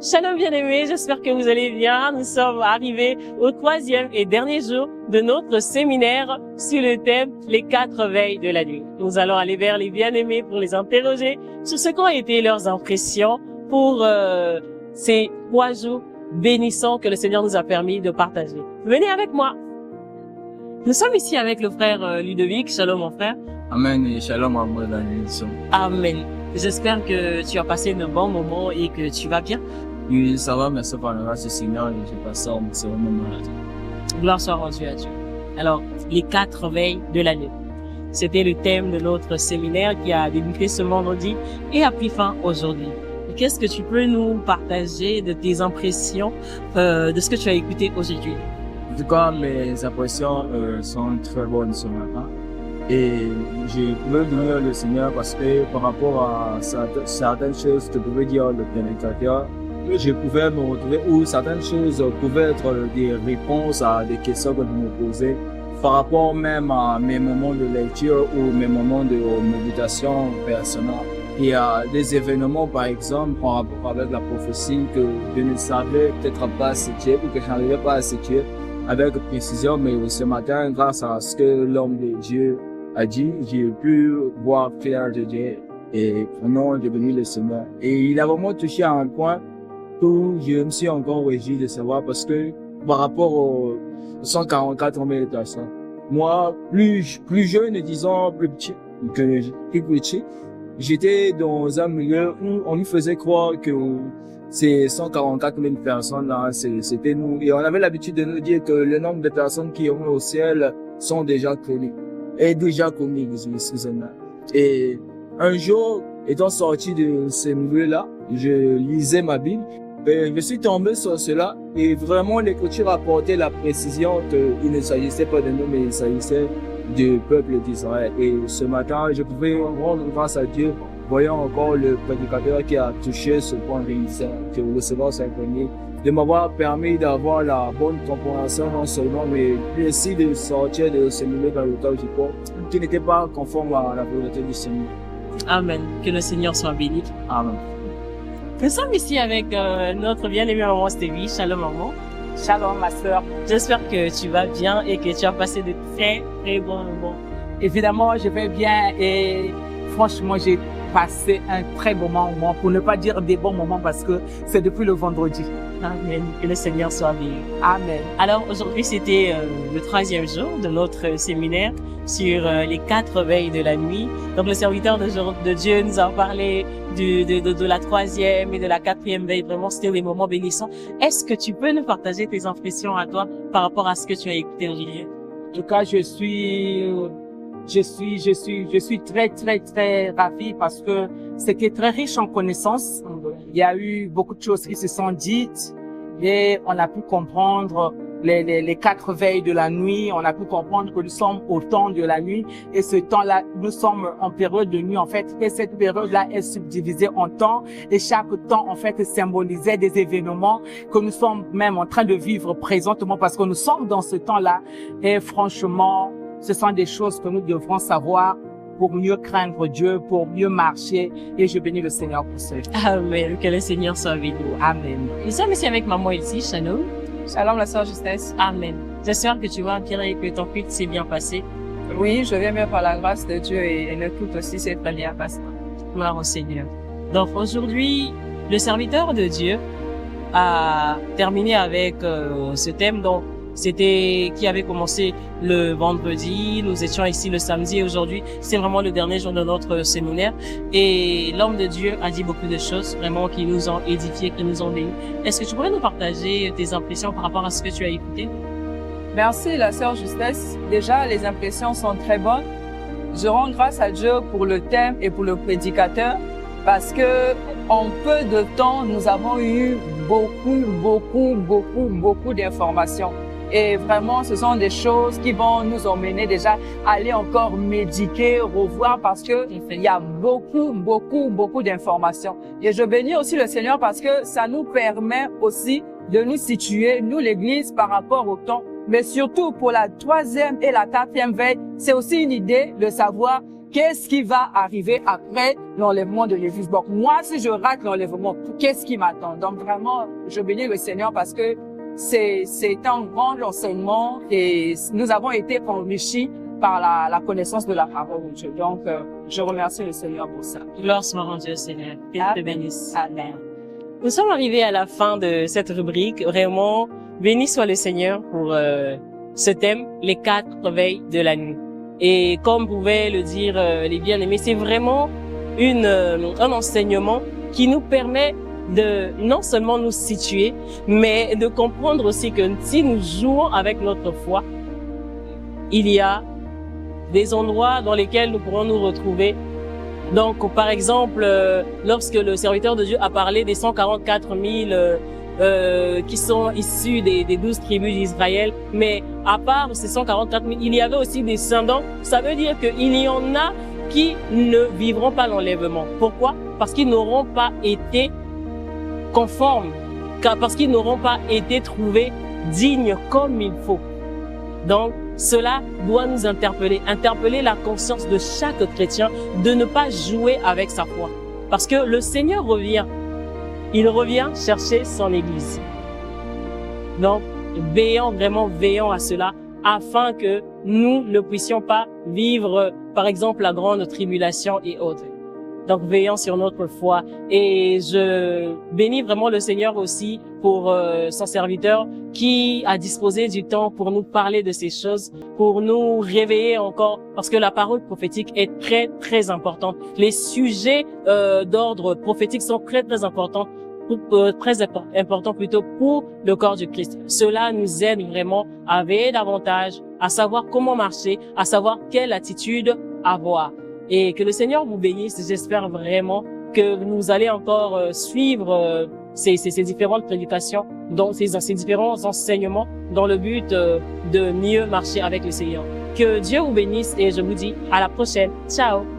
Shalom bien-aimés, j'espère que vous allez bien. Nous sommes arrivés au 3e et dernier jour de notre séminaire sur le thème « Les 4 veilles de la nuit ». Nous allons aller vers les bien-aimés pour les interroger sur ce qu'ont été leurs impressions pour ces 3 jours bénissants que le Seigneur nous a permis de partager. Venez avec moi. Nous sommes ici avec le frère Ludovic. Shalom mon frère. Amen et shalom à moi dans l'émission. Amen. J'espère que tu as passé un bon moment et que tu vas bien. Oui, ça va, merci par la grâce du Seigneur et j'ai passé un excellent moment là. Gloire soit rendue à Dieu. Alors, les 4 veilles de l'année. C'était le thème de notre séminaire qui a débuté ce vendredi et a pris fin aujourd'hui. Qu'est-ce que tu peux nous partager de tes impressions, de ce que tu as écouté aujourd'hui? En tout cas, mes impressions sont très bonnes ce matin. Et je pouvais bénir le Seigneur parce que par rapport à certaines choses que pouvait dire le prédicateur, je pouvais me retrouver où certaines choses pouvaient être des réponses à des questions que je me posais par rapport même à mes moments de lecture ou mes moments de méditation personnelle. Il y a des événements, par exemple, en rapport avec la prophétie que je ne savais peut-être pas situer ou que je n'arrivais pas à situer avec précision, mais ce matin, grâce à ce que l'homme de Dieu a dit, j'ai pu voir clair de Dieu et vraiment devenir le Seigneur. Et il a vraiment touché à un point où je me suis encore réjoui de savoir parce que par rapport aux 144 000 personnes, moi, plus jeune, disons plus petit, j'étais dans un milieu où on nous faisait croire que ces 144 000 personnes-là, c'était nous. Et on avait l'habitude de nous dire que le nombre de personnes qui iront au ciel sont déjà connues. Et déjà connues, excusez-moi. Et un jour, étant sorti de ce milieu-là, je lisais ma Bible. Et je suis tombé sur cela et vraiment l'Écriture apportait la précision qu'il ne s'agissait pas de nous, mais il s'agissait du peuple d'Israël. Et ce matin, je pouvais rendre grâce à Dieu, voyant encore le prédicateur qui a touché ce point bénissant, que le Seigneur s'imprégné, de m'avoir permis d'avoir la bonne compréhension non seulement, mais aussi de sortir de ce milieu dans lequel je porte, qui n'était pas conforme à la volonté du Seigneur. Amen. Que le Seigneur soit béni. Amen. Nous sommes ici avec notre bien-aimée maman Stevie. Shalom maman. Shalom ma sœur. J'espère que tu vas bien et que tu as passé de très très bons moments. Évidemment, je vais bien et franchement, j'ai passé un très bon moment, pour ne pas dire des bons moments parce que c'est depuis le vendredi. Amen. Que le Seigneur soit béni. Amen. Alors aujourd'hui, c'était le 3e jour de notre séminaire sur les 4 veilles de la nuit. Donc le serviteur de Dieu nous a parlé de la 3e et de la 4e veille. Vraiment, c'était des moments bénissants. Est-ce que tu peux nous partager tes impressions à toi par rapport à ce que tu as écouté aujourd'hui? En tout cas, je suis très ravi parce que c'était très riche en connaissances. Il y a eu beaucoup de choses qui se sont dites et on a pu comprendre les 4 veilles de la nuit. On a pu comprendre que nous sommes au temps de la nuit et ce temps-là, nous sommes en période de nuit en fait. Et cette période-là est subdivisée en temps et chaque temps en fait symbolisait des événements que nous sommes même en train de vivre présentement parce que nous sommes dans ce temps-là. Et franchement, ce sont des choses que nous devrons savoir pour mieux craindre Dieu, pour mieux marcher. Et je bénis le Seigneur pour cela. Amen. Que le Seigneur soit béni. Amen. Nous sommes ici avec maman ici, Shalom. Shalom la sœur Justesse. Amen. J'espère que tu vas bien et que ton culte s'est bien passé. Oui, je viens bien par la grâce de Dieu et le culte aussi s'est très bien passé. Gloire au Seigneur. Donc aujourd'hui, le serviteur de Dieu a terminé avec ce thème. Donc c'était qui avait commencé le vendredi, nous étions ici le samedi et aujourd'hui, c'est vraiment le dernier jour de notre séminaire. Et l'homme de Dieu a dit beaucoup de choses, vraiment, qui nous ont édifiés, qui nous ont bénis. Est-ce que tu pourrais nous partager tes impressions par rapport à ce que tu as écouté? Merci la sœur Justesse. Déjà, les impressions sont très bonnes. Je rends grâce à Dieu pour le thème et pour le prédicateur parce que en peu de temps, nous avons eu beaucoup d'informations. Et vraiment, ce sont des choses qui vont nous emmener déjà à aller encore méditer, revoir, parce que il y a beaucoup d'informations. Et je bénis aussi le Seigneur parce que ça nous permet aussi de nous situer, nous l'Église, par rapport au temps. Mais surtout pour la 3e et la 4e veille, c'est aussi une idée de savoir qu'est-ce qui va arriver après l'enlèvement de l'Église? Donc, moi, si je rate l'enlèvement, qu'est-ce qui m'attend? Donc, vraiment, je bénis le Seigneur parce que c'est un grand enseignement et nous avons été enrichis par la connaissance de la parole de Dieu. Donc, je remercie le Seigneur pour ça. Gloire soit rendue au Seigneur. Qu'il te bénisse. Amen. Nous sommes arrivés à la fin de cette rubrique. Vraiment, béni soit le Seigneur pour ce thème, les 4 veilles de la nuit. Et comme pouvaient le dire les bien-aimés, c'est vraiment un enseignement qui nous permet de non seulement nous situer, mais de comprendre aussi que si nous jouons avec notre foi, il y a des endroits dans lesquels nous pourrons nous retrouver. Donc, par exemple, lorsque le serviteur de Dieu a parlé des 144 000 qui sont issus des 12 tribus d'Israël, mais à part ces 144 000, il y avait aussi des descendants. Ça veut dire qu'il y en a qui ne vivront pas l'enlèvement. Pourquoi? Parce qu'ils n'auront pas été conformes, parce qu'ils n'auront pas été trouvés dignes comme il faut. Donc, cela doit nous interpeller la conscience de chaque chrétien de ne pas jouer avec sa foi. Parce que le Seigneur revient. Il revient chercher son Église. Donc, vraiment veillons à cela afin que nous ne puissions pas vivre, par exemple, la grande tribulation et autres. Donc, veillons sur notre foi. Et je bénis vraiment le Seigneur aussi pour son serviteur qui a disposé du temps pour nous parler de ces choses, pour nous réveiller encore, parce que la parole prophétique est très, très importante. Les sujets d'ordre prophétique sont très, très importants, très importants plutôt pour le corps du Christ. Cela nous aide vraiment à veiller davantage, à savoir comment marcher, à savoir quelle attitude avoir. Et que le Seigneur vous bénisse. J'espère vraiment que vous allez encore suivre ces différentes prédications, donc ces différents enseignements dans le but de mieux marcher avec le Seigneur. Que Dieu vous bénisse et je vous dis à la prochaine. Ciao!